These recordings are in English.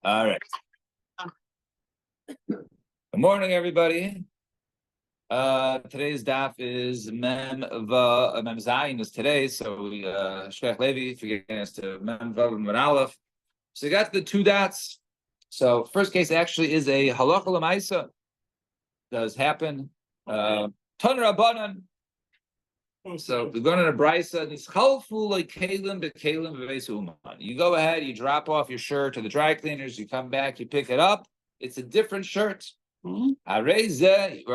All right. Good morning, everybody. Today's daf is Mem Zayin is today, so we Shkech Levi for getting us to Mem Vav and Mem Aleph. So we got the two dots. So first case actually is a halacha l'maisa. Does happen. Ton Rabbanan. So we're going to the brisa. It's chalfu like kalim bekalim v'vesuman. You go ahead, you drop off your shirt to the dry cleaners. You come back, you pick it up. It's a different shirt. You can go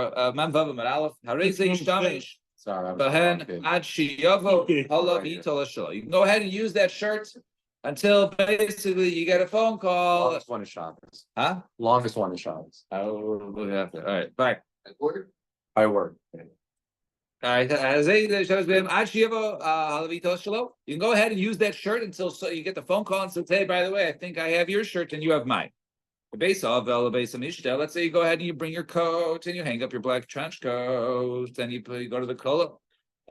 ahead and use that shirt until basically you get a phone call. Longest one is Shabbos. Huh? Longest one is Shabbos. All right, bye. I work. All right. You can go ahead and use that shirt until you get the phone call and say, hey, by the way, I think I have your shirt and you have mine. Let's say you go ahead and you bring your coat and you hang up your black trench coat, then you go to the kola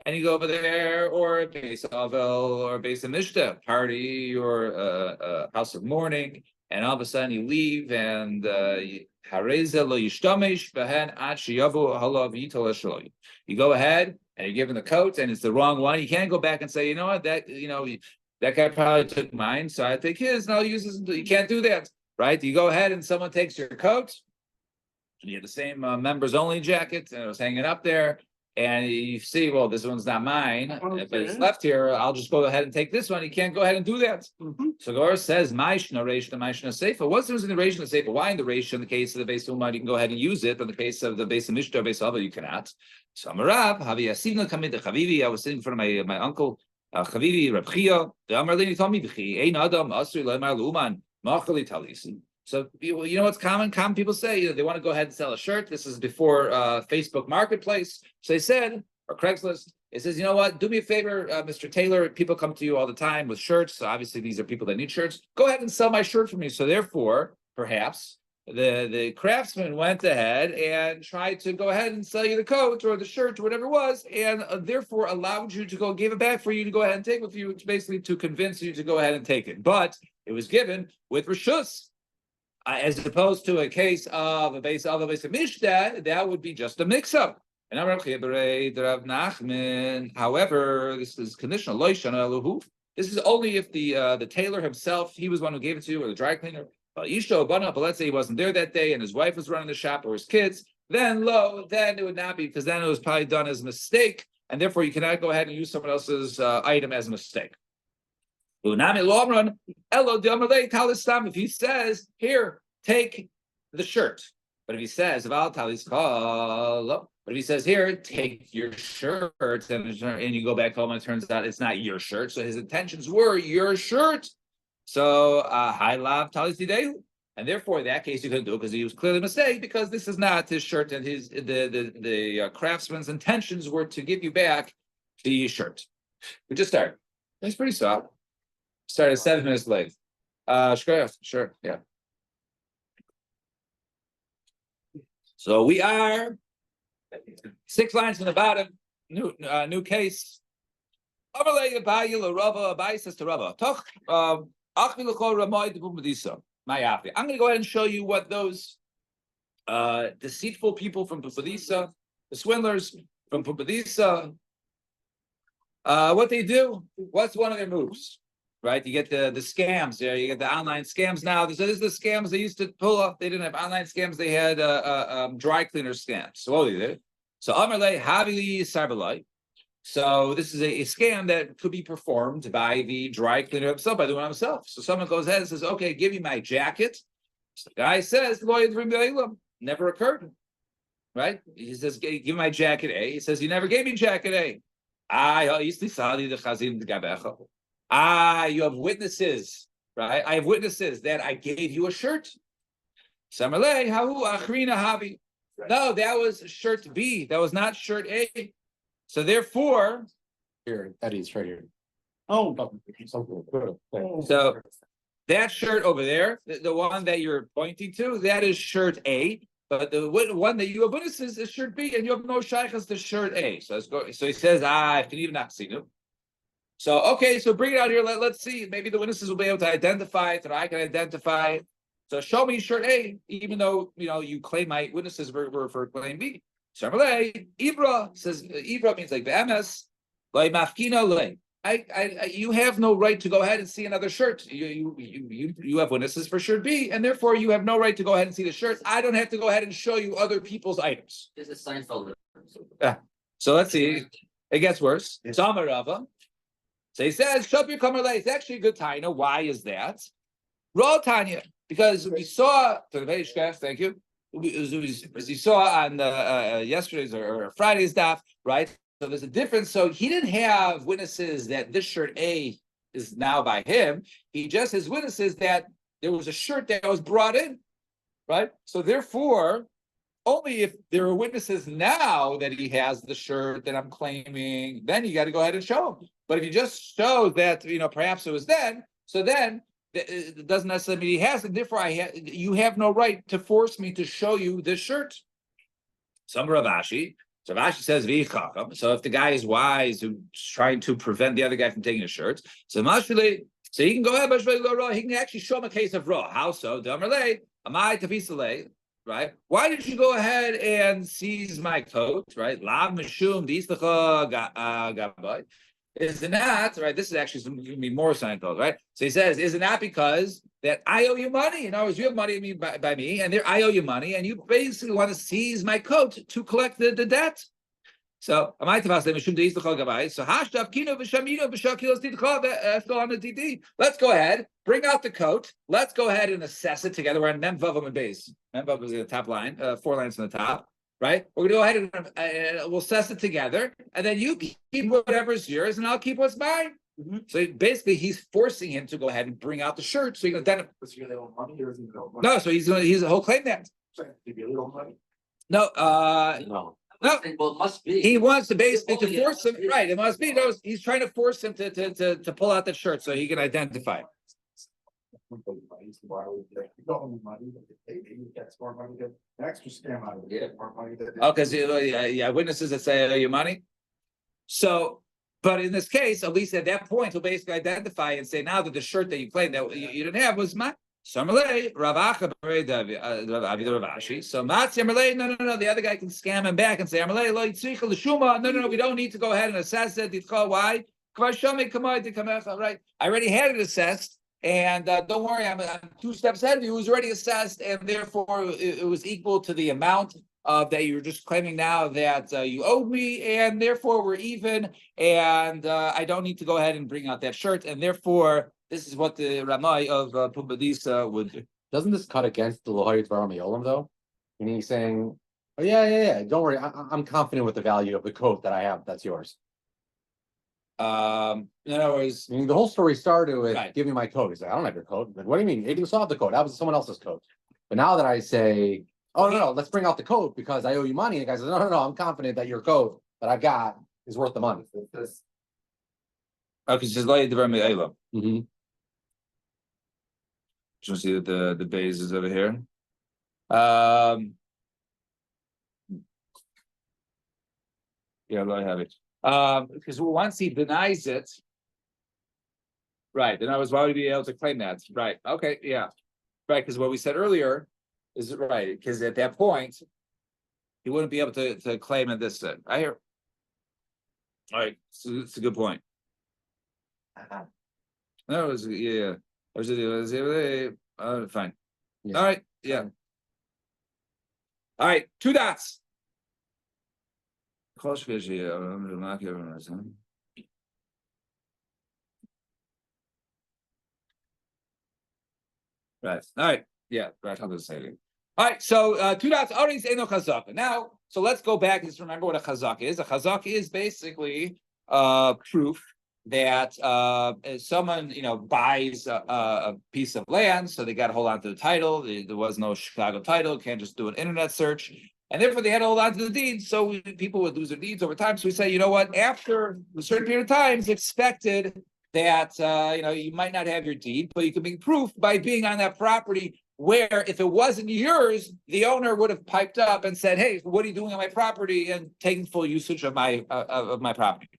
and you go over there, or a base Avel or a base of Mishta party or a house of mourning, and all of a sudden you leave and you go ahead and you're given the coat and it's the wrong one. You can't go back and say, you know what, that guy probably took mine, so I think his. No, uses. You can't do that. Right? You go ahead and someone takes your coat, and you have the same members only jacket, and it was hanging up there, and you see, well, this one's not mine. If it's left here, I'll just go ahead and take this one. You can't go ahead and do that. So Gemara says, Maishna Reishna Maishna Seifa. What's the reason in the Reishna Seifa? Why in the Reishna, in the case of the Beis Umar, you can go ahead and use it, but in the case of the Beis Mishta, Beis Ava, you cannot. So Amarav, Havi Asivna Kamid Chavivi. I was sitting in front of my uncle, Chavivi, Reb Chia. The Amarlini told me, Ein Adam, Asri Lemar Luman. So you know what's common? Common people say they want to go ahead and sell a shirt. This is before Facebook Marketplace. So they said, or Craigslist, it says, you know what? Do me a favor, Mr. Taylor. People come to you all the time with shirts. So obviously these are people that need shirts. Go ahead and sell my shirt for me. So therefore, perhaps the craftsman went ahead and tried to go ahead and sell you the coat or the shirt or whatever it was, and therefore allowed you to go, gave it back for you to go ahead and take with you, basically to convince you to go ahead and take it. But it was given with reshus, as opposed to a case of a base of Mishnah, that would be just a mix-up. And however, this is conditional. This is only if the tailor himself, he was one who gave it to you, or the dry cleaner. But let's say he wasn't there that day and his wife was running the shop or his kids, then it would not be, because then it was probably done as a mistake, and therefore you cannot go ahead and use someone else's item as a mistake. If he says, here, take the shirt. But if he says, here, take your shirt, and you go back home and it turns out it's not your shirt. So his intentions were your shirt. So high lav talis tideu. And therefore, in that case, you couldn't do it because he was clearly a mistake, because this is not his shirt, and the craftsman's intentions were to give you back the shirt. We just started. It's pretty soft. Started 7 minutes late. Sure, yeah. So we are 6 lines from the bottom. New case. Abai says to Rava, I'm going to go ahead and show you what those deceitful people from Pumbedisa, the swindlers from Pumbedisa, what they do. What's one of their moves? Right, you get the scams. Yeah, you get the online scams now. So this is the scams they used to pull off. They didn't have online scams. They had dry cleaner scams. So what they did? So Amarle Havili Sarbalai. So this is a scam that could be performed by the dry cleaner himself, by the one himself. So someone goes ahead and says, "Okay, give me my jacket." So the guy says, "Never occurred." Right? He says, "Give me my jacket A." He says, "You never gave me jacket A." You have witnesses, right? I have witnesses that I gave you a shirt. No, that was shirt B. That was not shirt A. So therefore, here, Eddie's right here. So that shirt over there, the one that you're pointing to, that is shirt A. But the one that you have witnesses is shirt B, and you have no shaykhs to shirt A. So he says, I can even not see you. So, okay, so bring it out here. Let's see. Maybe the witnesses will be able to identify it, or I can identify it. So show me shirt A, even though you claim my witnesses were for claim B. Shamalei, Ibra says Ibra means like be'emes, like mafkino lay. You have no right to go ahead and see another shirt. You have witnesses for shirt B, and therefore you have no right to go ahead and see the shirt. I don't have to go ahead and show you other people's items. This is Seinfeld. Yeah. So let's see. It gets worse. It's Amarava. So he says, Shopir Kamarle. It's actually a good Taina. Why is that? Raw Tanya. Because we saw, thank you. As you saw on yesterday's or Friday's daf, right? So there's a difference. So he didn't have witnesses that this shirt A is now by him. He just has witnesses that there was a shirt that was brought in, right? So therefore, only if there are witnesses now that he has the shirt that I'm claiming, then you got to go ahead and show him. But if you just show that, perhaps it was then, so then it doesn't necessarily mean he has it. Therefore, you have no right to force me to show you this shirt. Some Ravashi. So Ravashi says, so if the guy is wise, who's trying to prevent the other guy from taking his shirts, so he can go ahead, he can actually show him a case of raw. How so? Right? Why did you go ahead and seize my coat? Right? Is it not, right? This is actually going to be more Seinfeld, right? So he says, is it not because that I owe you money? In other words, you have money by me, and I owe you money, and you basically want to seize my coat to collect the debt. So let's go ahead, bring out the coat. Let's go ahead and assess it together. We're on Mem Vav and Beis. Mem Vav is the top line, 4 lines on the top, right? We're going to go ahead and we'll assess it together, and then you keep whatever's yours, and I'll keep what's mine. Mm-hmm. So basically, he's forcing him to go ahead and bring out the shirt. So you can then. No, so he'll claim that. No, No. no, Well, it must be. he wants to basically to force him. Right, it must be. No, he's trying to force him to pull out the shirt so he can identify. Extra scam out of it. More money. Oh, because witnesses that say I owe you money. So, but in this case, at least at that point, he'll basically identify and say, now that the shirt that you claimed that you didn't have was mine. So Matzi Amalei, no. The other guy can scam him back and say, Amalei, lo yitzricha l'shuma. No. We don't need to go ahead and assess it. Why? Right. I already had it assessed, and don't worry, I'm 2 steps ahead of you. It was already assessed, and therefore it was equal to the amount that you're just claiming now that you owed me, and therefore we're even, and I don't need to go ahead and bring out that shirt, and therefore. This is what the Ramai of Pumbedisa would do. Doesn't this cut against the Lohayit Varamayolim though? And he's saying, oh yeah. Don't worry, I'm confident with the value of the coat that I have. That's yours. In other words, I mean, the whole story started with right. Give me my coat. He's like, I don't have your coat. But what do you mean? You saw the coat. That was someone else's coat. But now that I say, oh no, let's bring out the coat because I owe you money. And the guy says, no, I'm confident that your coat that I've got is worth the money. Okay, so like the Ramai. Mm-hmm. You see the base is over here. Yeah, I have it. Because once he denies it, right? Then I was why would he be able to claim that? Right? Okay, yeah, right. Because what we said earlier is right. Because at that point, he wouldn't be able to claim it this. I hear. All right, so it's a good point. No, it was yeah. Fine. Yeah. All right. Yeah. All right. 2 dots. Right. All right. Yeah. Right. How to say it. All right. So 2 dots. Now, so let's go back and just remember what a chazak is. A chazak is basically proof that someone buys a piece of land, so they got to hold on to the title. There was no Chicago title, can't just do an internet search, and therefore they had to hold on to the deed. So people would lose their deeds over time. So we say, you know what? After a certain period of time, it's expected that you might not have your deed, but you can make proof by being on that property. Where if it wasn't yours, the owner would have piped up and said, "Hey, what are you doing on my property?" and taking full usage of my property.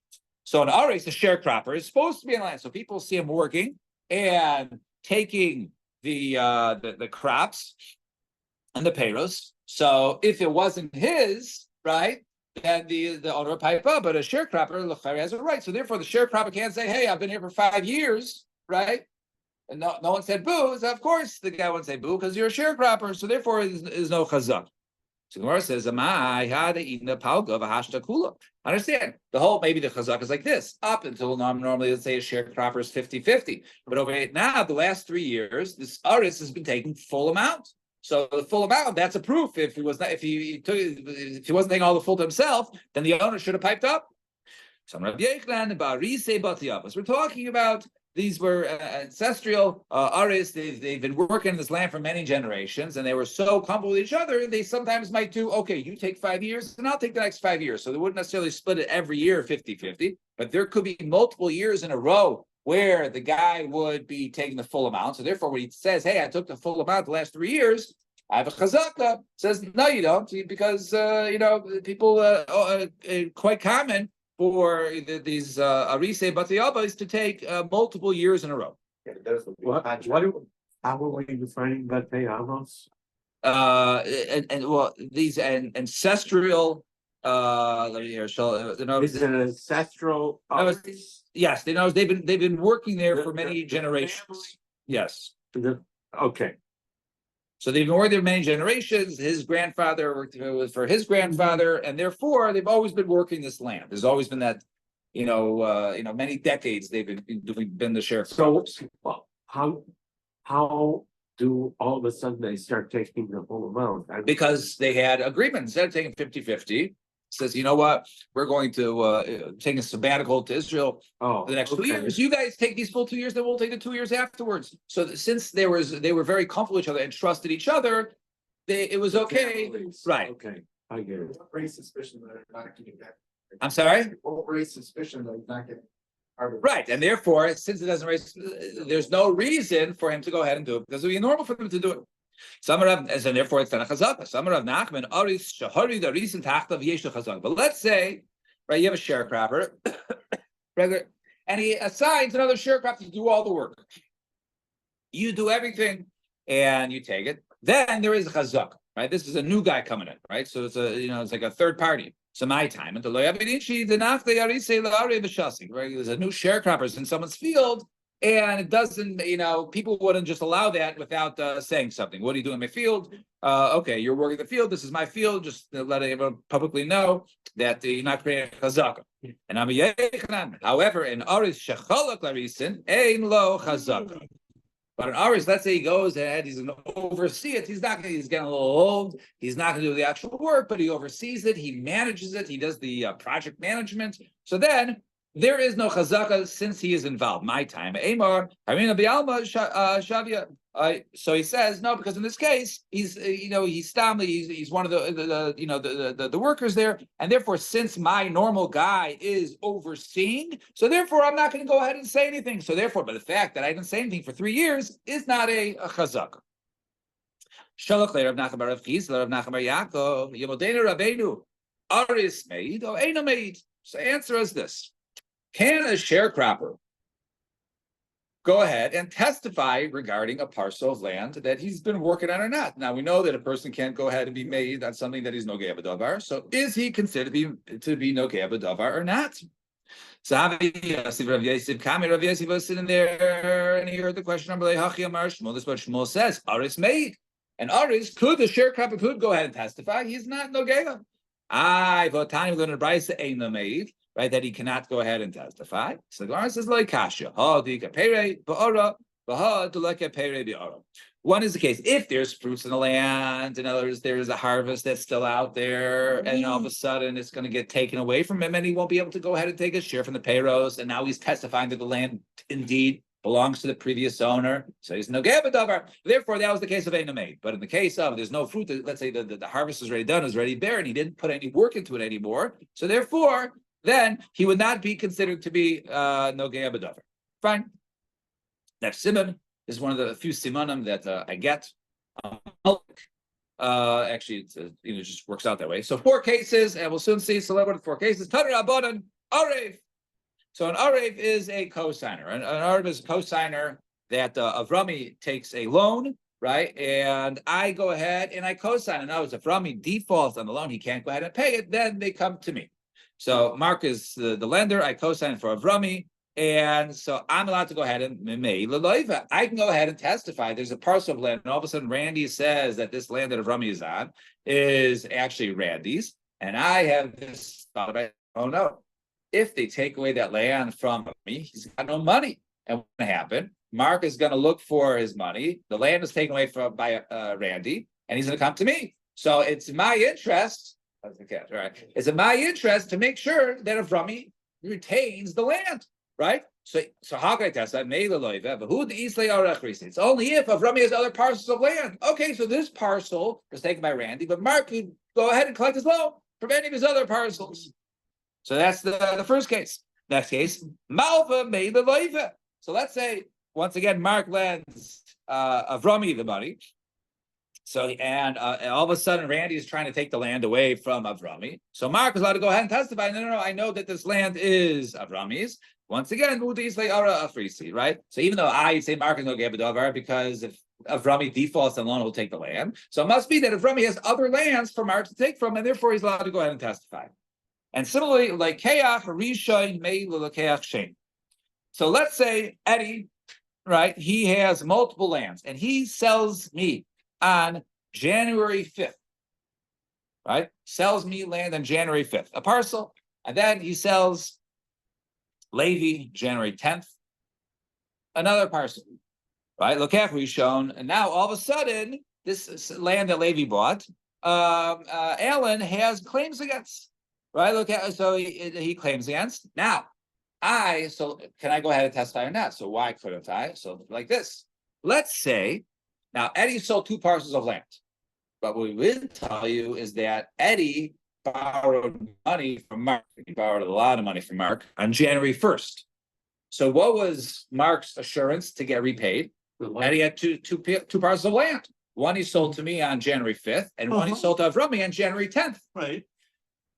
So an ares, a sharecropper, is supposed to be on land. So people see him working and taking the crops and the payros. So if it wasn't his, right, then the owner would pipe up, but a sharecropper has a right. So therefore, the sharecropper can't say, "Hey, I've been here for 5 years," right? And no one said boo. So of course, the guy wouldn't say boo because you're a sharecropper. So therefore, is no chazak. So the Gemara says, "Amai had eaten a palga of a hashta kula." Understand the whole, maybe the chazak is like this up until normally, let's say a sharecropper is 50-50. But over now, the last 3 years, this aris has been taking full amount. So the full amount, that's a proof. If he was not, if he wasn't taking all the full to himself, then the owner should have piped up. So Rabbi Yechlan about Risei Batiyavos. We're talking about these were ancestral aris. They've been working in this land for many generations, and they were so comfortable with each other. They sometimes might do, okay, you take 5 years, and I'll take the next 5 years. So they wouldn't necessarily split it every year 50-50, but there could be multiple years in a row where the guy would be taking the full amount. So therefore, when he says, "Hey, I took the full amount the last 3 years," I have a chazaka. Says, "No, you don't," because people quite common for these arise batiyabas to take multiple years in a row. How are we defining batiyabas? Well, these ancestral. Let me hear. Is it an ancestral? Yes, they've been working there for many generations. Yes. Okay. So they've been working there many generations. His grandfather worked for his grandfather, and therefore they've always been working this land. There's always been that, many decades they've been the sheriff. So how do all of a sudden they start taking the full amount? Because they had agreements. Instead of taking 50-50, says, "You know what? We're going to take a sabbatical to Israel for the next 2 years. You guys take these full 2 years, then we'll take the 2 years afterwards." So since they were very comfortable with each other and trusted each other, it was okay. Right. Okay, I get it. Raise suspicion that they're not getting that. I'm sorry? Won't raise suspicion that he's not getting. Right. And therefore, since it doesn't raise, there's no reason for him to go ahead and do it because it would be normal for them to do it. And therefore it's Tanachazaka. Samarav Nachman Aris Shahari the recent Tachtav Yesh Chazak. But let's say, right, you have a sharecropper, regular, and he assigns another sharecropper to do all the work. You do everything and you take it. Then there is a chazak, right? This is a new guy coming in, right? So it's it's like a third party. So my time and right? There's a new sharecroppers in someone's field. And it doesn't, people wouldn't just allow that without saying something. What are you doing in my field? Okay, you're working the field. This is my field. Just letting everyone publicly know that you're not creating a chazaka. And I'm a yechnan. However, in Aris shechalak larisin, ein lo chazaka. But in Aris, let's say he goes and he's going to oversee it. He's getting a little old. He's not going to do the actual work, but he oversees it. He manages it. He does the project management. So then, there is no chazaka since he is involved. My time, Amar, Harina Bialma Shavia. So he says no, because in this case he's stamli. He's one of the workers there, and therefore since my normal guy is overseeing, so therefore I'm not going to go ahead and say anything. So therefore, by the fact that I didn't say anything for 3 years is not a chazaka. Shalach le'Rav Nachman bar Rav Chisda, Rav Nachman bar Yaakov, Yemodenu Rabbeinu, Aris meid or Eino meid. So answer is this. Can a sharecropper go ahead and testify regarding a parcel of land that he's been working on or not? Now, we know that a person can't go ahead and be made on something that he's nogei b'davar. So is he considered to be nogei b'davar or not? So Rav Yosef was sitting there and he heard the question. This is what Shmuel says. Aris made. And Aris, the sharecropper could go ahead and testify. He's not nogei. Votani, we're going to Bryce ain't no made. Right, that he cannot go ahead and testify. So the Gemara says, like kasha, one is the case if there's fruits in the land, in other words, there's a harvest that's still out there, and all of a sudden it's going to get taken away from him, and he won't be able to go ahead and take a share from the payros, and now he's testifying that the land indeed belongs to the previous owner, so he's no gabadavar. Therefore, that was the case of Einamid. But in the case of there's no fruit, let's say the harvest is already done, is already there, and he didn't put any work into it anymore, so therefore, then he would not be considered to be nogei b'davar. Fine. Next simon is one of the few simonim that I get. Actually, it just works out that way. So 4 cases, and we'll soon see. So what are the 4 cases? Taner Abodan Arev. So an Arev is a cosigner. An Arev is a cosigner that Avrami takes a loan, right? And I go ahead and I co-sign. And now, if Avrami defaults on the loan, he can't go ahead and pay it. Then they come to me. So Mark is the lender. I co-sign for Avrami. And so I'm allowed to go ahead and I can go ahead and testify. There's a parcel of land, and all of a sudden Randy says that this land that Avrami is on is actually Randy's. And I have this thought about, oh no, if they take away that land from me, he's got no money. And what's going to happen? Mark is going to look for his money. The land is taken away by Randy, and he's going to come to me. So it's my interest. Right? It's in my interest to make sure that Avrami retains the land. Right? So how can I test that? It's only if Avrami has other parcels of land. Okay, so this parcel was taken by Randy, but Mark could go ahead and collect his loan from any of his other parcels. So that's the first case. Next case, Malva made the loiva. So let's say once again Mark lends Avrami the money. So and all of a sudden Randy is trying to take the land away from Avrami. So Mark is allowed to go ahead and testify. No, I know that this land is Avrami's. Once again, right? So even though I say Mark is no Gabadovar, because if Avrami defaults on loan, he'll take the land. So it must be that Avrami has other lands for Mark to take from, and therefore he's allowed to go ahead and testify. And similarly, like Keach, Rishon, May, Keach, Shane. So let's say Eddie, right? He has multiple lands, and he sells me on January 5th, right? Sells me land on January 5th, a parcel, and then he sells Levi, January 10th, another parcel, right? Lokach Rishon, and now all of a sudden, this land that Levi bought, Alan has claims against, right? Look at so he claims against. Now, so can I go ahead and testify or not? So why couldn't I? So like this, let's say now Eddie sold 2 parcels of land, but what we will tell you is that Eddie borrowed money from Mark. He borrowed a lot of money from Mark on January 1st. So what was Mark's assurance to get repaid? Eddie had two parcels of land. One he sold to me on January 5th, and one he sold to Avrami on January 10th. Right.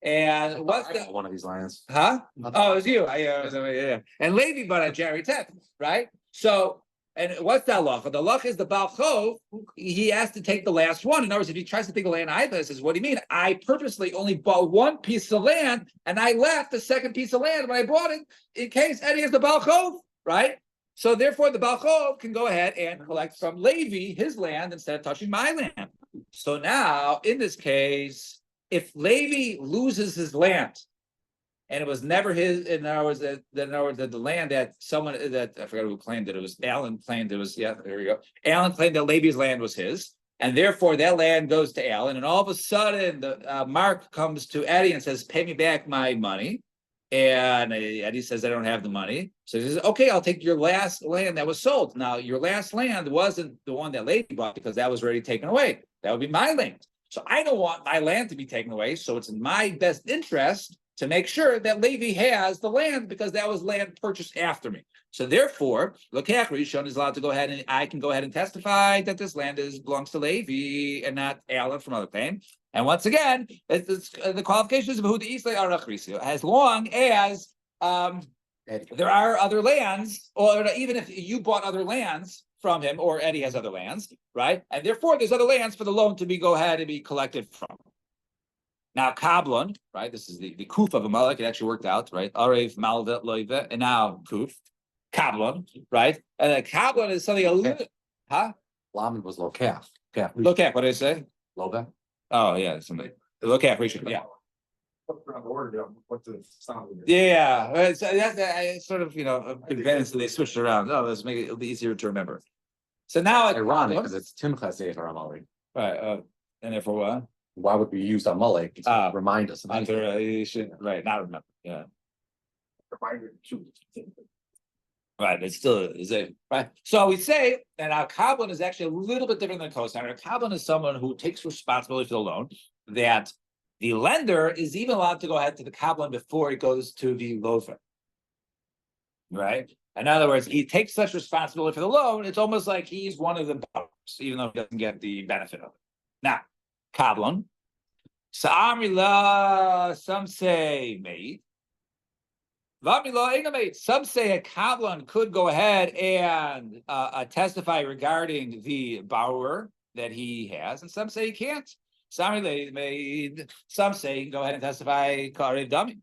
And what's one of these lands? Huh? Oh, it was you. Yeah. And Levi bought on January 10th, right? So, and what's that law? The law is the Baal Chov. He has to take the last one. In other words, if he tries to take the land Iva, says, what do you mean? I purposely only bought one piece of land, and I left the second piece of land when I bought it in case Eddie is the Baal Chov, right? So therefore, the Baal Chov can go ahead and collect from Levi his land instead of touching my land. So now, in this case, if Levi loses his land, and it was never his, in other words, that the land that someone that I forgot who claimed it was Alan claimed it was, yeah, there we go. Alan claimed that Levi's land was his, and therefore that land goes to Alan, and all of a sudden the Mark comes to Eddie and says, "Pay me back my money," and Eddie says, "I don't have the money." So he says, "Okay, I'll take your last land that was sold." Now your last land wasn't the one that Levi bought because that was already taken away. That would be my land. So I don't want my land to be taken away. So it's in my best interest to make sure that Levi has the land because that was land purchased after me. So therefore, Lokach Rishon is allowed to go ahead and I can go ahead and testify that this land belongs to Levi and not Alan from other claim. And once again, it's the qualifications of who the Islay Arach Risio, as long as there are other lands, or even if you bought other lands from him, or Eddie has other lands, right? And therefore, there's other lands for the loan to go ahead and be collected from. Now, Kablon, right? This is the Kuf of a Malek. It actually worked out, right? Arev, Malda, Loive, and now Kuf. Kablon, right? And Kablon is something a little, huh? Laman was Lokach. Lokach, what did I say? Lobe. Oh, yeah, somebody. Lokach, Rishon, yeah. What's the sound? Yeah, so that's sort of, advanced, they switched around. Oh, let's make it a little easier to remember. So now Ironic because it's Timcha Sefer Amalek. Right, and therefore what? Why would we use Amalek to remind us? You should, right, not remember, yeah. Right, it's still is it right. So we say that our Kablon is actually a little bit different than co-signer. Kablon is someone who takes responsibility for the loan, that the lender is even allowed to go ahead to the Kablon before it goes to the loafer. Right? In other words, he takes such responsibility for the loan, it's almost like he's one of the borrowers, even though he doesn't get the benefit of it. Now, Kablon. Sa'amrila, some say made. Some say a Kablan could go ahead and testify regarding the borrower that he has, and some say he can't. Some say he can go ahead and testify Karev Dami.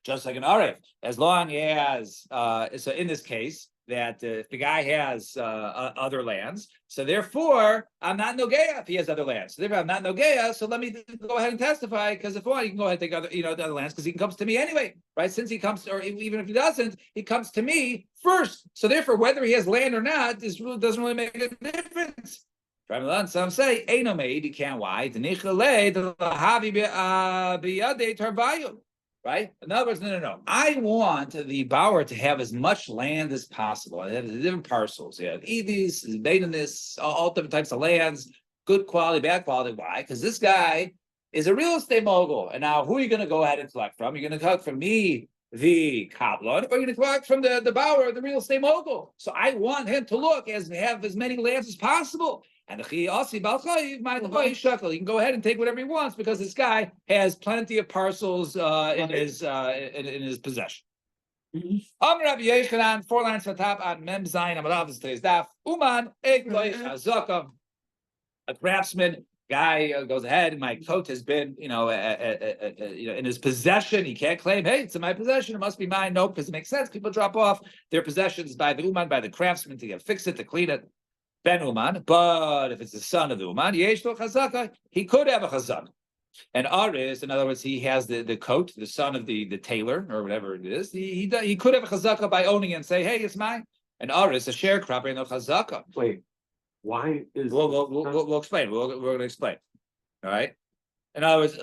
Just like an Arif, as long as so in this case that if the guy has other lands, so therefore I'm not Nogea if he has other lands. So therefore I'm not Nogea, so let me go ahead and testify, because if you can go ahead and take other, the other lands, because he comes to me anyway, right? Since he comes, or even if he doesn't, he comes to me first. So therefore, whether he has land or not, this rule doesn't really make a difference. Some say, Eino made, he can't. Why? Right? In other words, no. I want the borrower to have as much land as possible. I have different parcels. You have Edis, Baitinus, all different types of lands, good quality, bad quality. Why? Because this guy is a real estate mogul. And now who are you going to go ahead and collect from? You're going to collect from me, the Kablan, or you're going to collect from the borrower, the real estate mogul. So I want him to have as many lands as possible. And he can go ahead and take whatever he wants, because this guy has plenty of parcels in his possession. Amr Rabbi Yechanan, 4 lines from the top on Mem Zayin Amarav is today's daf. Uman Chazaka, a craftsman guy goes ahead. My coat has been, in his possession. He can't claim, hey, it's in my possession, it must be mine. Nope, because it makes sense. People drop off their possessions by the Uman, by the craftsman, to fix it, to clean it. Ben Uman, but if it's the son of the Uman, Yeshlo Chazaka, he could have a Chazaka. And Aris, in other words, he has the coat, the son of the tailor or whatever it is. He could have a Chazaka by owning it and say, hey, it's mine. And Aris, a sharecropper, no Chazaka. Wait, why is we'll explain. We're going to explain. All right. In other words,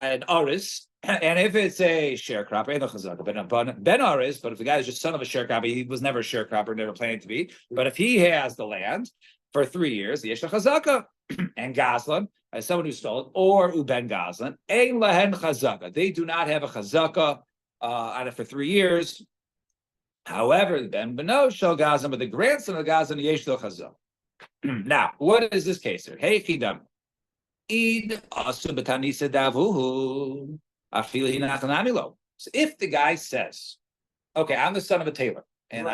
an Aris, and if it's a sharecropper, no Chazaka, but Ben Aris, but if the guy is just son of a sharecropper, he was never a sharecropper, never planning to be. But if he has the land for 3 years, the Yeshla Chazaka and Gazlan, as someone who stole it, or Uben Gazlan, Ein Lahen Chazaka. They do not have a Chazaka on it for 3 years. However, Ben Beno Shal Gazlan, but the grandson of Gazlan, Yeshla Chazaka. Now, what is this case here? Hey, Chidam. So if the guy says, okay, I'm the son of a tailor, and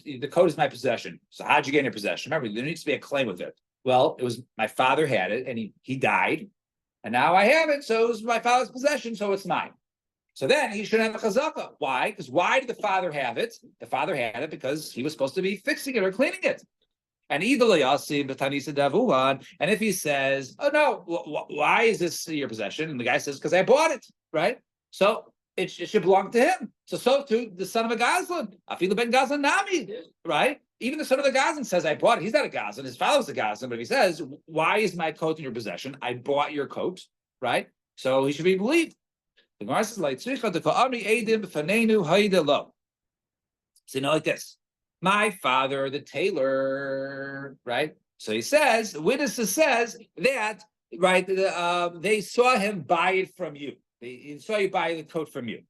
the coat is my possession. So how'd you get in your possession? Remember, there needs to be a claim with it. Well, it was my father had it, and he died, and now I have it, so it was my father's possession, so it's mine. So then he shouldn't have a chazaka. Why? Because why did the father have it? The father had it because he was supposed to be fixing it or cleaning it. And and if he says, oh no, why is this your possession? And the guy says, because I bought it, right? So it should belong to him. So too, the son of a Gazlan, Afilu ben Gazlan Nami, right? Even the son of the Gazlan says, I bought it. He's not a Gazlan, his father's a Gazlan, but if he says, why is my coat in your possession? I bought your coat, right? So he should be believed. The Gemara says, like, so like this. My father, the tailor, right? So he says, witnesses says that, right? They saw him buy it from you. They saw you buy the coat from you.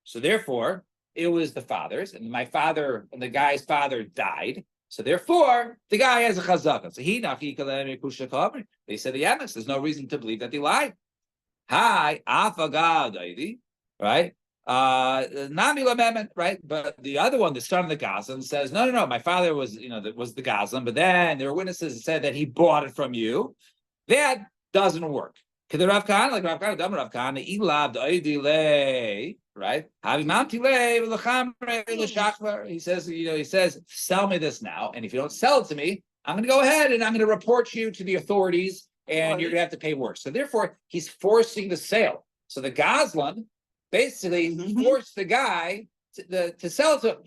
So therefore, it was the father's, and my father and the guy's father died. So therefore, the guy has a chazaka. So they said the emes. There's no reason to believe that they lied. Hi, afagad, right? Right? But the other one, the son of the Gazlan, says, no, my father was, was the Gazlan, but then there were witnesses that said that he bought it from you. That doesn't work. The Rav Khan, like Rav Khan, Rav Khan, right? He says, sell me this now, and if you don't sell it to me, I'm going to go ahead and I'm going to report you to the authorities, and you're going to have to pay worse. So therefore, he's forcing the sale. So the Gazlan basically forced the guy to sell it to him.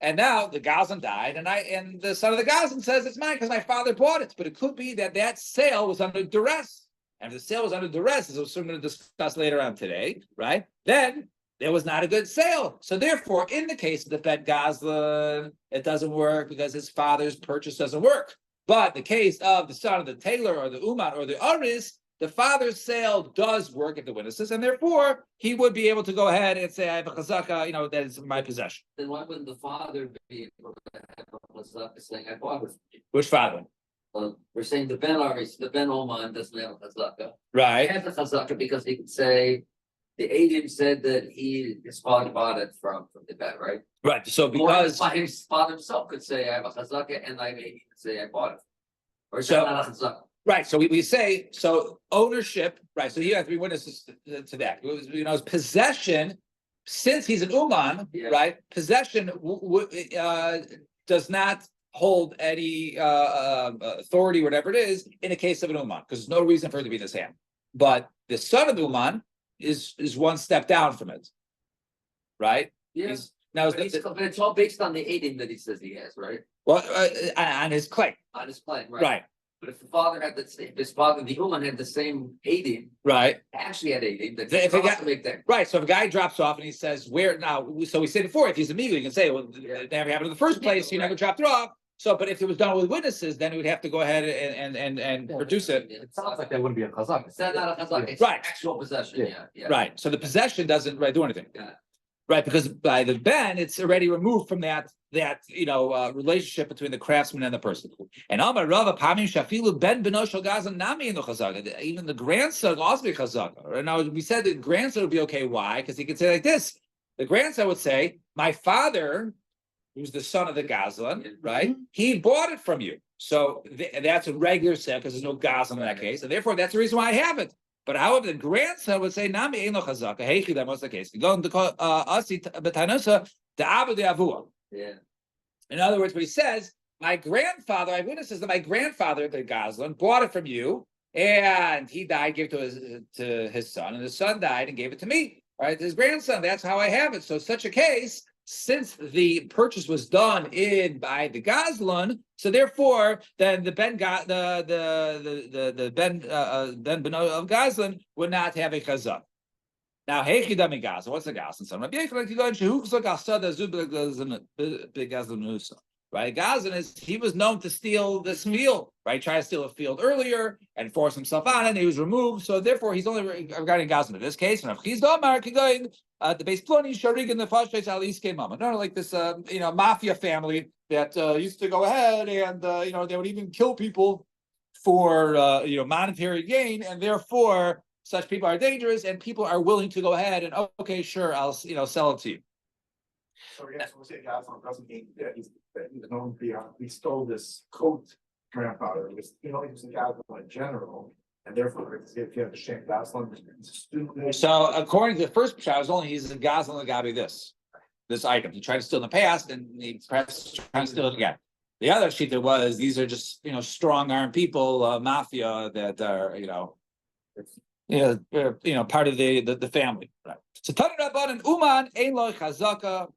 And now the Gazlan died, and the son of the Gazlan says it's mine because my father bought it. But it could be that sale was under duress. And if the sale was under duress, as we're going to discuss later on today, right? Then there was not a good sale. So therefore, in the case of the Ben Gazlan, it doesn't work because his father's purchase doesn't work. But the case of the son of the tailor or the Uman or the Aris, the father's sale does work at the witnesses, and therefore he would be able to go ahead and say, I have a chazaka, that is my possession. Then why wouldn't the father be able to have a chazaka saying, I bought it? Which father? We're saying the Ben Aris, the Ben Oman doesn't have a chazaka. Right. He has a chazaka because he could say, the Adim said that his father bought it from the vet, right? Right, so Or because, his father himself could say, I have a chazaka, and I maybe say I bought it. Or is So- that not a chazaka? right, so we say, so ownership, right, so you have to be witnesses to that. It's possession, since he's an uman, Yeah. right, possession does not hold any authority, whatever it is, in a case of an uman, because there's no reason for it to be in his hand. But the son of the uman is one step down from it. Right? Yeah. He's- Now, But it's all based on the Adim that he says he has, right? well, on his claim, On his claim, right? right, But if the father had if his father, the Uman had the same Adim, right. actually had Adim, then If he it could got- also make that. Right, so if a guy drops off and he says, "Where now?" So we said before, if he's illegal, you can say, "Well, it never happened in the first place. You never dropped it off." So, but if it was done with witnesses, then we'd have to go ahead and produce it. It sounds like that wouldn't be a chazak. It's not a chazak, it's Right. actual possession, yeah. Right, so the possession doesn't do anything. Yeah. Right, because by the ben, it's already removed from that relationship between the craftsman and the person. And Amar Rava Pamim Shafilu Ben Benoshel Gazan Nami in the Chazaka. Even the grandson will also be Chazaka. Right now, we said the grandson would be okay. Why? Because he could say like this: the grandson would say, "My father, who's the son of the Gazlan, right? He bought it from you." So that's a regular set because there's no Gazlan in that case, and therefore that's the reason why I have it. But however, the grandson would say, "Nami ein lo chazaka." Hey, that was the case. Go into asi betanusa the abu de avua. Yeah. In other words, what he says, my grandfather, I have witnesses that my grandfather, the Gazlan, bought it from you, and he died, gave it to his son, and his son died and gave it to me. Right, his grandson. That's how I have it. So, such a case, since the purchase was done by the Gazlan, so therefore, then the Ben Ben Beno of Gazlan would not have a chazak. Now, Hechidami Gazlan, what's the Gazlan son? Right, Gazlan he was known to steal this field. Right, try to steal a field earlier and force himself on it. And he was removed, so therefore he's only regarding Gazlan in this case. And if he's the base ploni sharig in the fashtes alis came up. No, like this, mafia family that used to go ahead and they would even kill people for monetary gain, and therefore such people are dangerous, and people are willing to go ahead and okay, sure, I'll sell it to you. So I guess we'll say Gazlan doesn't mean that he's known to be he stole this coat grandfather. He was he was a Gazlan in general. And therefore, if you have the shame Gazlan, So according to the first pshat, he's a Gazlan Lagabi this item. He tried to steal in the past, and he perhaps trying to steal it again. The other shita was these are just strong armed people, mafia that are part of the family. Right. So Tanu Rabban and Uman ein lo chazaka.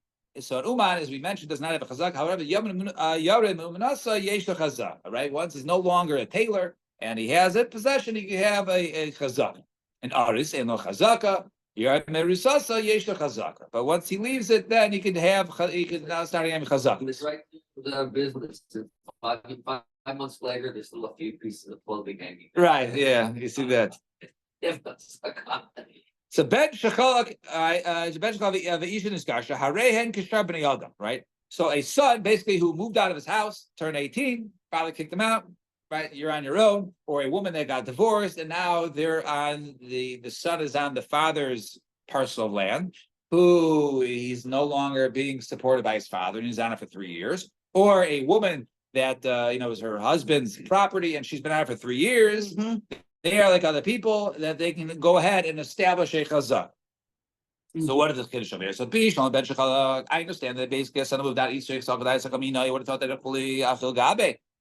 So an Uman, as we mentioned, does not have a chazaka. However, Yarem Umanasa yesh lo chazaka. Right. Once he's no longer a tailor and he has it possession, he can have a chazaka. And Aris ein lo chazaka. Yarem Merisasa yesh lo chazaka. But once he leaves it, then he can now start having chazaka. It's right to the business. 5 months later, there's still a few pieces of clothing hanging. Right. Yeah. You see that. So Ben Shechalak, Ben Shechalak v'ishin iskarsha harehen kishar b'nei adam. Right. So a son basically who moved out of his house, turned 18, father kicked him out. Right, you're on your own, or a woman that got divorced, and now they're on the son is on the father's parcel of land, who he's no longer being supported by his father, and he's on it for 3 years, or a woman that is her husband's property, and she's been on it for 3 years. They are like other people that they can go ahead and establish a chazak. So what is this kiddush over here? So I understand that basically a son moved out east. You would have thought that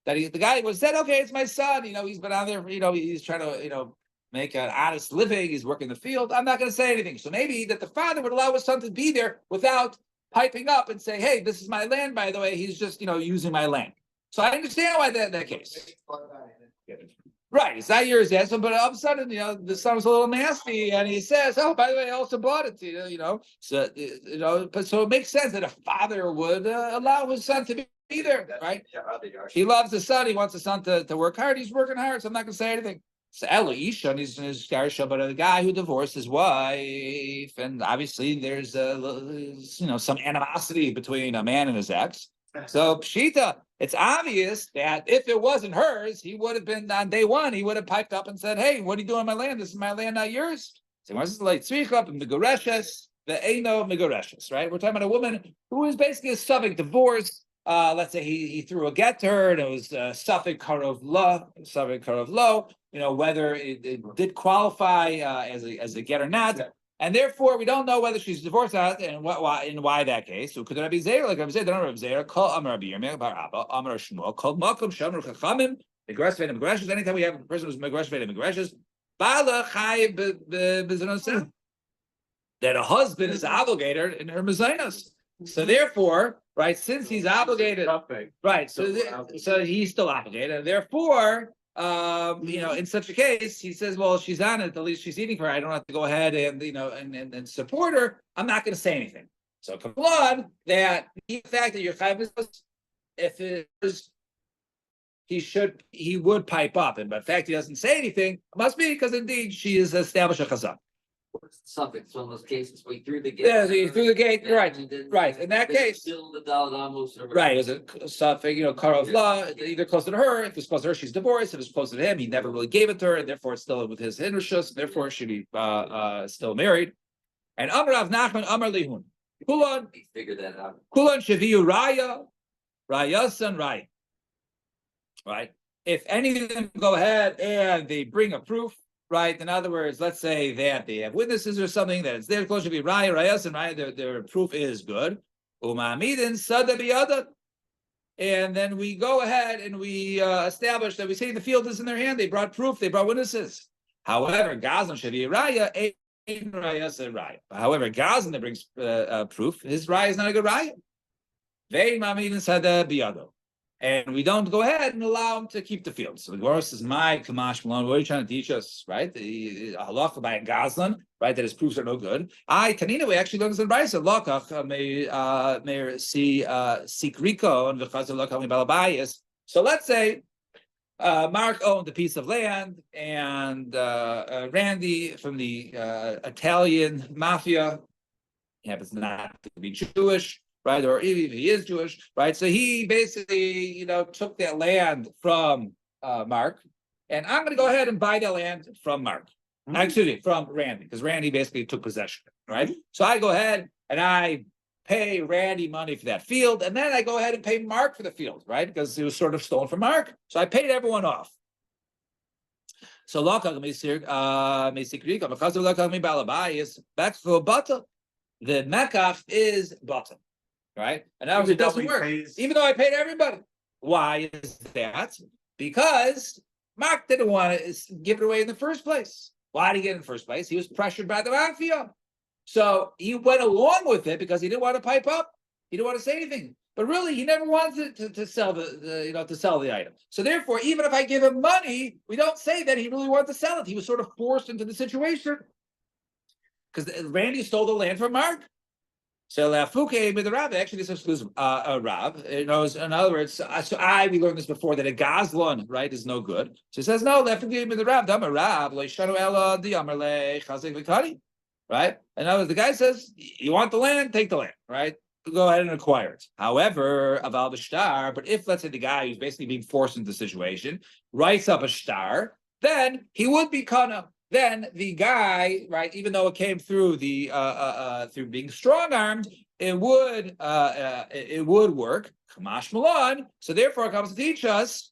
the guy was said, okay, it's my son. He's been out there. He's trying to make an honest living. He's working the field. I'm not going to say anything. So maybe that the father would allow his son to be there without piping up and say, hey, this is my land. By the way, he's just using my land. So I understand why that case. Right, it's not yours yet. So, but all of a sudden, the son was a little nasty, and he says, "Oh, by the way, I also bought it." So but so it makes sense that a father would allow his son to be there, right? He loves his son. He wants his son to work hard. He's working hard, so I'm not going to say anything. So Elisha, he's in his garsha, but a guy who divorced his wife, and obviously there's some animosity between a man and his ex. So Pshita, it's obvious that if it wasn't hers, he would have been on day one. He would have piped up and said, "Hey, what are you doing on my land? This is my land, not yours." So this is like tzricha megoreshes the eino megoreshes, right? We're talking about a woman who is basically a suffix divorce. Let's say he threw a get to her, and it was suffix karov lo. Whether it did qualify as a get or not. And therefore, we don't know whether she's divorced or not, and why that case. So could it be Zera? Like I said, the number of Zera, call Amar Rabbi Yirmiyah, Bar Abba, Amar Shmuel, called Makom Shamar Chachamim, Megresh Veda Megreshes. Anytime we have a person who's Megresh Veda Megreshes, Bala Chai Bezanos, that a husband is obligated in her mezainos. So therefore, right, since he's obligated, right, so he's still obligated, and therefore. In such a case, he says, well, she's on it, at least she's eating for her. I don't have to go ahead and, and support her. I'm not going to say anything. So, conclude that the fact that you're chayv, if it is, he would pipe up. And but the fact he doesn't say anything, it must be because indeed she is established a chazak. Suffix, one of those cases where he threw the gate. Yeah, he threw the gate, right. In that case, Still the Daladamos. right, it was a suffix, karov law, either closer to her. If it's closer to her, she's divorced. If it's closer to him, he never really gave it to her, and therefore it's still with his hinrushus, therefore she should be still married. And Amar Rav Nachman, Amar Lihun. Kulon, He figured that out. Kulon Shaviu Rayasan Ray. Right? If any of them go ahead and they bring a proof, right? In other words, let's say that they have witnesses or something that it's there close to be Rayasan Ray, their proof is good. Umamidin Sada Biyada. And then we go ahead and we establish that we say the field is in their hand. They brought proof, they brought witnesses. However, Gazan Shavi Raya. However, Gazan that brings proof, his raya is not a good raya. And we don't go ahead and allow him to keep the field. So the Gemara says, "My Kamash Malon, what are you trying to teach us?" Right, the halacha by Gazlan, right, that his proofs are no good. Tanina, we actually learn this in Brisa. Lokach may see sikriko and v'chazir lokach balabayis. So let's say. Mark owned a piece of land, and Randy from the Italian mafia happens not to be Jewish, right? Or even if he is Jewish, right? So he basically, took that land from Mark, and I'm going to go ahead and buy that land from Mark. Excuse me, from Randy, because Randy basically took possession, right? So I go ahead and I pay Randy money for that field, and then I go ahead and pay Mark for the field, right? Because it was sort of stolen from Mark. So I paid everyone off. So the mekach is bottom, right? And now it doesn't work, even though I paid everybody. Why is that? Because Mark didn't want to give it away in the first place. Why did he get it in the first place? He was pressured by the mafia. So he went along with it because he didn't want to pipe up. He didn't want to say anything. But really, he never wanted to sell to sell the item. So therefore, even if I give him money, we don't say that he really wanted to sell it. He was sort of forced into the situation because Randy stole the land from Mark. So Lafuke with the Rav, actually this excludes Rav. In other words, we learned this before that a Gazlan, right, is no good. So he says no. Lafuke with the Rav, Damar Rav, Leishanu Ella the Amarle Chazek Vikari. Right? And now the guy says, you want the land, take the land, right? Go ahead and acquire it. However, aval b'shtar, but if, let's say, the guy who's basically being forced into the situation writes up a shtar, then he would be kana. Then the guy, right, even though it came through the through being strong-armed, it would work. Kamash Malon. So therefore, it comes to teach us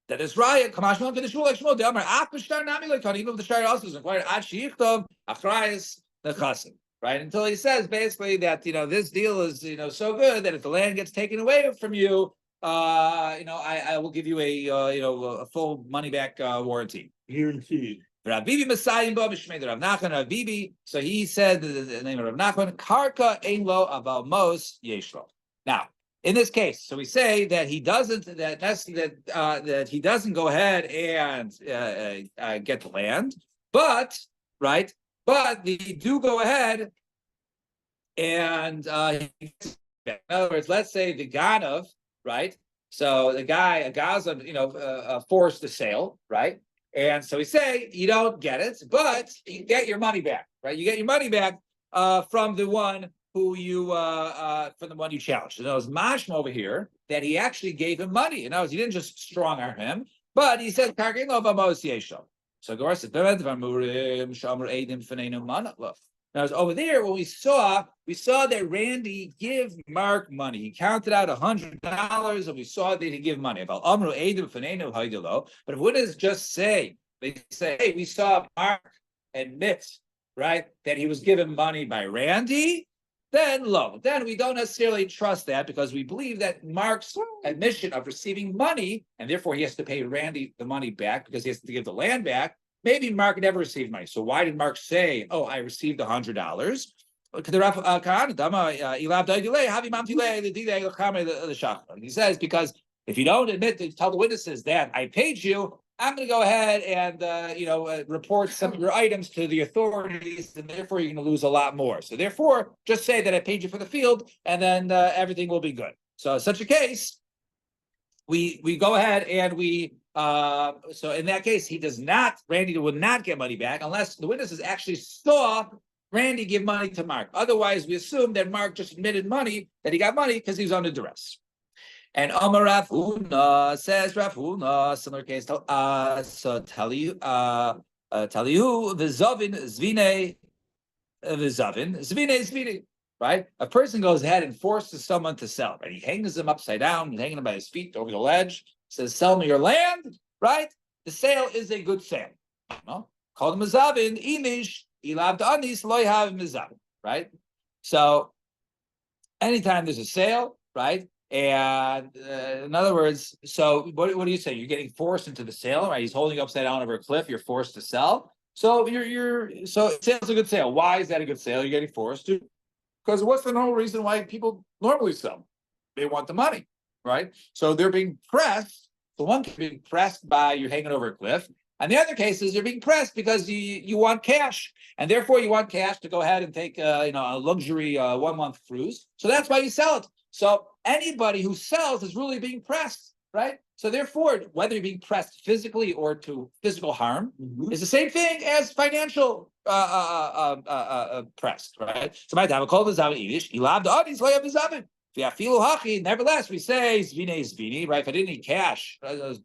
that is right. Kamash Malon to the shul like Shmuel. The Amar af b'shtar nami like even if the shtar also is required ad sheyichtov achrayis nechasim. Right, until he says basically that this deal is so good that if the land gets taken away from you, I will give you a full money back warranty. Guaranteed. Rabibi Messiah B'Mishmei Rav Nachman Rabibi. So he said the name of Rav Nachman Karka Ein Lo Aval Mos Yeshlo. Now, in this case, so we say that he doesn't that he doesn't go ahead and get the land, but right. But they do go ahead and in other words, let's say the Ganav, right? So the guy, a Gaza, forced the sale, right? And so we say you don't get it, but you get your money back, right? You get your money back from the one who you from the one you challenged. And it was Mashma over here that he actually gave him money. And that was he didn't just strong arm him, but he said So Gemara says, now over there, when we saw that Randy give Mark money. He counted out $100, and we saw that he give money. But if witnesses just say, they say, hey, we saw Mark admit, right, that he was given money by Randy, then we don't necessarily trust that, because we believe that Mark's admission of receiving money, and therefore he has to pay Randy the money back because he has to give the land back. Maybe Mark never received money. So why did Mark say, oh, I received $100? He says, because if you don't admit to tell the witnesses that I paid you, I'm going to go ahead and report some of your items to the authorities, and therefore you're going to lose a lot more. So therefore, just say that I paid you for the field, and then everything will be good. So in such a case, we go ahead and so in that case, Randy would not get money back unless the witnesses actually saw Randy give money to Mark. Otherwise, we assume that Mark just admitted that he got money because he was under duress. And Amar Rav Huna says, Rav Huna, similar case. So tell you v'zavin zvine, right? A person goes ahead and forces someone to sell, right? He hangs him upside down, he's hanging him by his feet over the ledge, says, sell me your land, right? The sale is a good sale. Called mizavin, inish, ilav anis, loy have mizavin, right? So anytime there's a sale, right? And in other words, so what do you say? You're getting forced into the sale, right? He's holding you upside down over a cliff. You're forced to sell. So so sale's a good sale. Why is that a good sale? You're getting forced to, because what's the normal reason why people normally sell? They want the money, right? So they're being pressed. The one can be pressed by you're hanging over a cliff. And the other case is you're being pressed because you want cash, and therefore you want cash to go ahead and take a luxury 1 month cruise. So that's why you sell it. So anybody who sells is really being pressed, right? So therefore, whether you're being pressed physically or to physical harm is the same thing as financial pressed, right? So my time called the Inish, Elab the audience lay up his oven. Nevertheless, we say zvini, right? If I didn't need cash,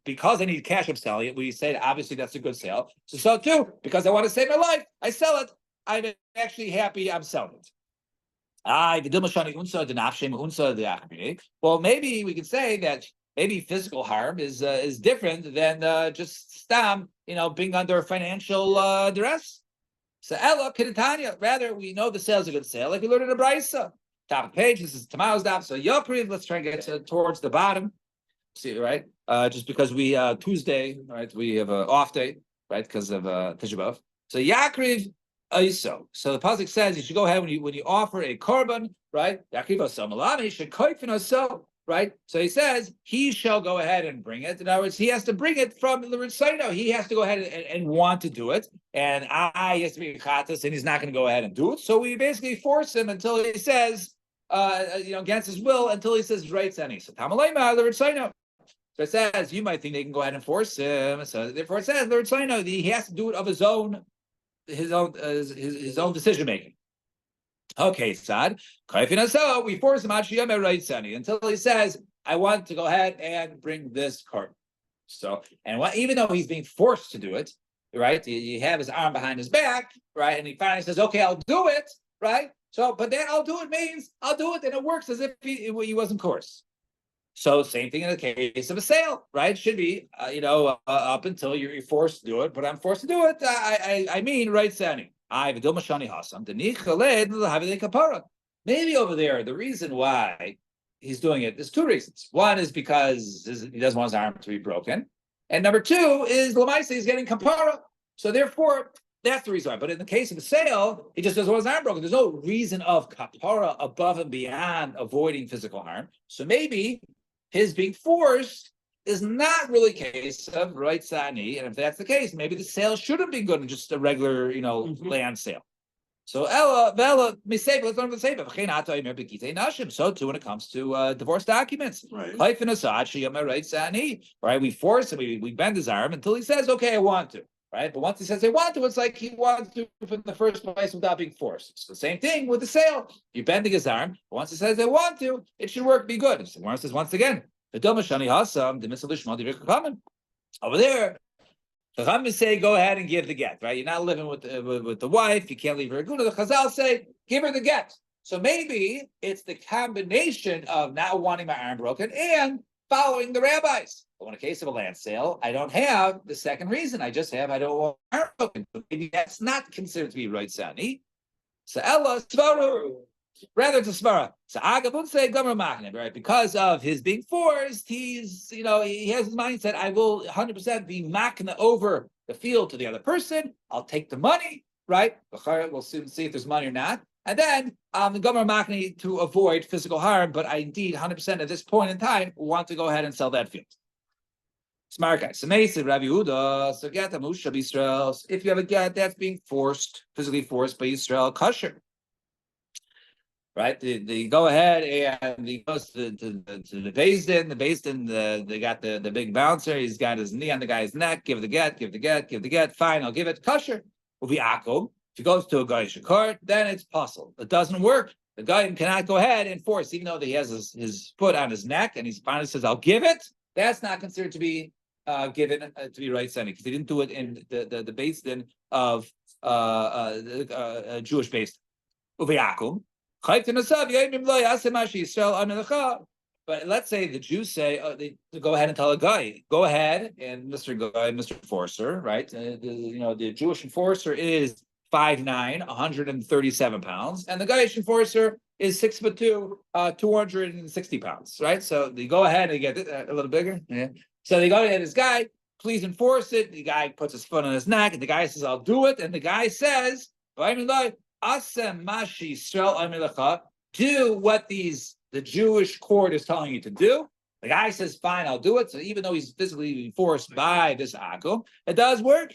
because I need cash, I'm selling it. We said obviously that's a good sale. So too, because I want to save my life, I sell it. I'm actually happy I'm selling it. Well, maybe we could say that maybe physical harm is different than just stam, being under financial duress. So Ella Kidatanya, rather we know the sale is a good sale, like we learned in the Brisa. Top of the page, this is tomorrow's daf. So Yopriv, let's try and get towards the bottom. See, right? Just because we Tuesday, right? We have an off day, right? Because of Tisha B'Av. So Yakriv Iso. So the pasuk says you should go ahead when you offer a korban, right? Yakriv Iso Malami should koifin Iso, right? So he says he shall go ahead and bring it. In other words, he has to bring it from the Ritzaino. He has to go ahead and want to do it, and he has to be chatas, and he's not going to go ahead and do it. So we basically force him until he says, against his will, until he says right Sani. So Tamalayma the Ritzaino. So it says you might think they can go ahead and force him. So therefore, it says the Ritzaino he has to do it of his own decision making. Okay, Sad. So we force him until he says, I want to go ahead and bring this cart. So, and even though he's being forced to do it, right? You have his arm behind his back, right? And he finally says, okay, I'll do it, right? So, but then I'll do it means I'll do it, and it works as if he wasn't coerced. So same thing in the case of a sale, right? It should be, up until you're forced to do it, but I'm forced to do it. I mean, right, Sani. Maybe over there, the reason why he's doing it, there's 2 reasons. One is because he doesn't want his arm to be broken. And number 2 is Lamaisa, he's getting kapara. So therefore, that's the reason why. But in the case of a sale, he just doesn't want his arm broken. There's no reason of kapara above and beyond avoiding physical harm. So maybe his being forced is not really a case of right Sani, and if that's the case, maybe the sale shouldn't be good, just a regular, land sale. So Ella, let's learn the same. So too when it comes to divorce documents. Right, we force him, we bend his arm until he says, okay, I want to. Right, but once he says I want to, it's like he wants to in the first place without being forced. It's the same thing with the sale. You're bending his arm, but once he says I want to, it should work, be good. So once again, the Domashani Hasam, the Misalishma, the common over there. The Chachamim say, go ahead and give the get, right? You're not living with the wife. You can't leave her. Go to the Chazal say, give her the get. So maybe it's the combination of not wanting my arm broken and following the rabbis. But in a case of a land sale, I don't have the second reason. I just have I don't want my arm broken. Maybe that's not considered to be right sani. So Ella Svaru. Rather it's a svara. So Agabun say Gomer Machne, right? Because of his being forced, he's he has his mindset, I will 100% be machne over the field to the other person. I'll take the money, right? We'll soon see if there's money or not. And then the Gomer Machne to avoid physical harm, but I indeed 100% at this point in time want to go ahead and sell that field. Smart guy. So Mason, Rabbi Yehuda, so get the Musha Yisrael. If you have a get that's being forced, physically forced by Yisrael, kosher. Right, they go ahead and he goes to the Beis Din. The Beis Din, they got the big bouncer. He's got his knee on the guy's neck. Give the get, give the get, give the get. Fine, I'll give it. Kosher will be akum. If he goes to a guy's court, then it's puzzle. It doesn't work. The guy cannot go ahead and force, even though he has his foot on his neck, and he finally says, "I'll give it." That's not considered to be given to be right standing because he didn't do it in the Beis Din of Jewish Beis Din. Will be akum. But let's say the Jews say they go ahead and tell a guy, go ahead, and Mr. Enforcer, right? The Jewish enforcer is 5'9", 137 pounds, and the Gaish enforcer is 6'2", 260 pounds, right? So they go ahead and get it a little bigger. Yeah. So they go ahead, this guy, please enforce it. The guy puts his foot on his neck, and the guy says, I'll do it. And the guy says, do what the Jewish court is telling you to do. The guy says, fine, I'll do it. So even though he's physically forced by this akum, it does work.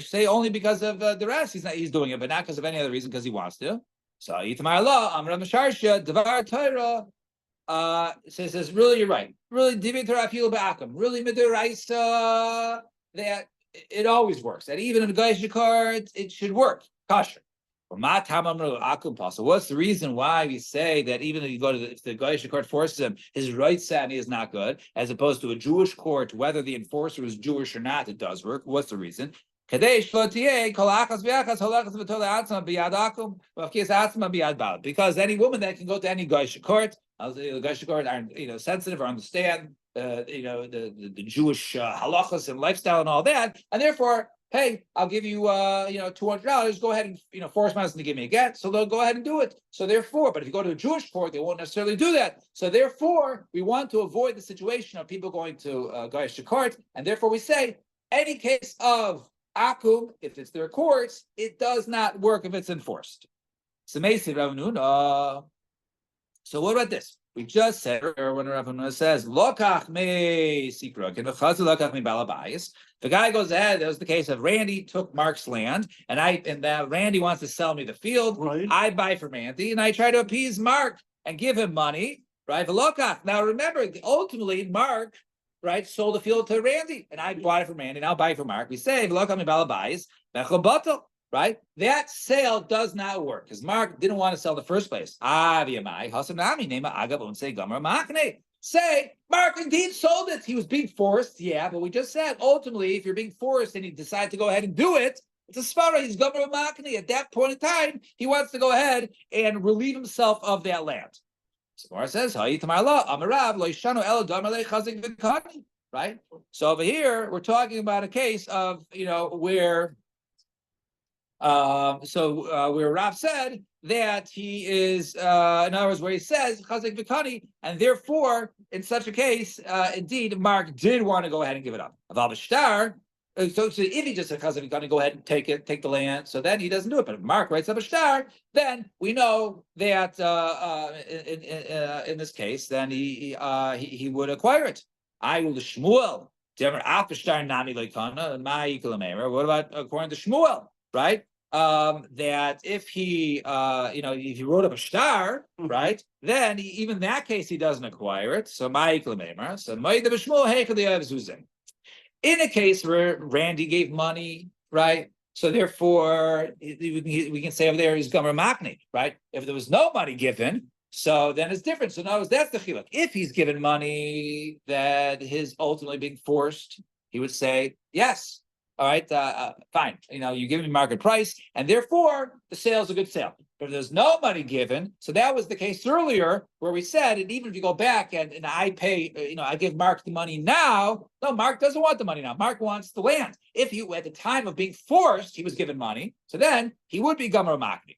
Say only because of the rest. He's doing it, but not because of any other reason, because he wants to. So Yitamar Allah, Amram Sharsha, Devar Torah. Says, really, you're right. Really, really, that it always works. That even in a Gaish card, it should work. Kosher. So what's the reason why we say that even if you go to if the Gaish court forces him, his right sani is not good, as opposed to a Jewish court, whether the enforcer is Jewish or not, it does work. What's the reason? Because any woman that can go to any Gaish court, the Gaish court aren't sensitive or understand the Jewish halachas and lifestyle and all that, and therefore, hey, I'll give you $200. Go ahead and force my husband to give me a get, so they'll go ahead and do it. So therefore, but if you go to a Jewish court, they won't necessarily do that. So therefore, we want to avoid the situation of people going to Gaish court, and therefore we say any case of akum, if it's their courts, it does not work if it's enforced. So what about this? We just said when Rav Huna says lokach me sikrok and lokach me balabayis. The guy goes ahead. That was the case of Randy took Mark's land, and Randy wants to sell me the field. Right. I buy from Randy, and I try to appease Mark and give him money. Right, lokach. Now remember, ultimately Mark, right, sold the field to Randy, and I bought it from Randy. Now I'll buy it from Mark. We say lokach me balabayis bechobato. Right? That sale does not work because Mark didn't want to sell the first place. Say, Mark indeed sold it. He was being forced. Yeah, but we just said, ultimately, if you're being forced and you decide to go ahead and do it, it's a svara. He's Gomer Machne. At that point in time, he wants to go ahead and relieve himself of that land. So Gemara says, right? So over here, we're talking about a case of, where where Rav said that he is, in other words, where he says Chazik Vikani, and therefore, in such a case, indeed, Mark did want to go ahead and give it up. Aval B'shtar, so if he just said Chazik Vikani, go ahead and take the land, so then he doesn't do it. But if Mark writes up a star, then we know that in this case, then he would acquire it. I will the Shmuel. What about according to Shmuel? Right? That if he, if he wrote up a star, right, then even in that case he doesn't acquire it. So in a case where Randy gave money, right, so therefore we can say over there he's Gomer Machne, right? If there was no money given, So then it's different. So now that's the chiluk. If he's given money that is ultimately being forced, he would say, yes, all right, fine. You give me market price, and therefore the sale is a good sale. But if there's no money given, so that was the case earlier where we said, and even if you go back and I pay, I give Mark the money now. No, Mark doesn't want the money now. Mark wants the land. If he, at the time of being forced, he was given money, so then he would be Gomer Makni.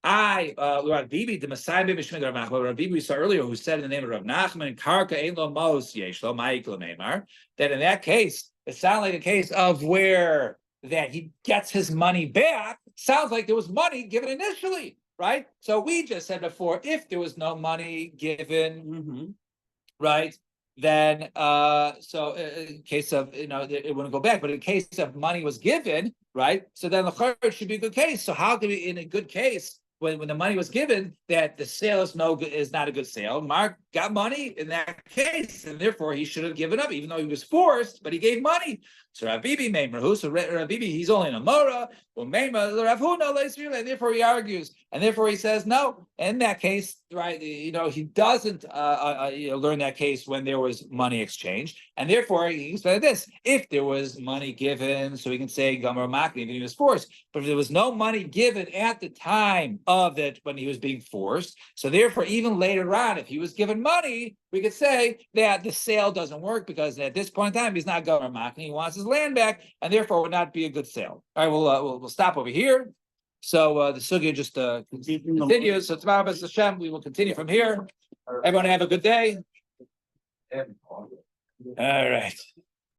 Rav Bibi, the Messiah Bibi Shmid Rav Nachman, Rav Bibi we saw earlier, who said in the name of Rav Nachman, Karka Ein Lo Mos Yeshlo Ma'ikla Meimar, that in that case, it sounds like a case of where that he gets his money back. Sounds like there was money given initially, right? So we just said before, if there was no money given, right, then in case of it wouldn't go back, but in case of money was given, right? So then the church should be a good case. So how could we, in a good case, when the money was given, that the sale is not a good sale? Mark got money in that case, and therefore he should have given up, even though he was forced, but he gave money. So Rav Bibi Meimer, so Rav Bibi, he's only in a Mora, or Meimer, Rav Huna, and therefore he argues, and therefore he says no. In that case, right, he doesn't learn that case when there was money exchanged, and therefore he explained this: if there was money given, so we can say Gomer Makni, even if he was forced, but if there was no money given at the time of that when he was being forced, so therefore even later on, if he was given money, we could say that the sale doesn't work because at this point in time he's not Gomer Makni, he wants his land back, and therefore would not be a good sale. All right, we'll stop over here. So the sugya just continues. So tomorrow, B'ez Hashem, we will continue from here. Everyone have a good day. All right.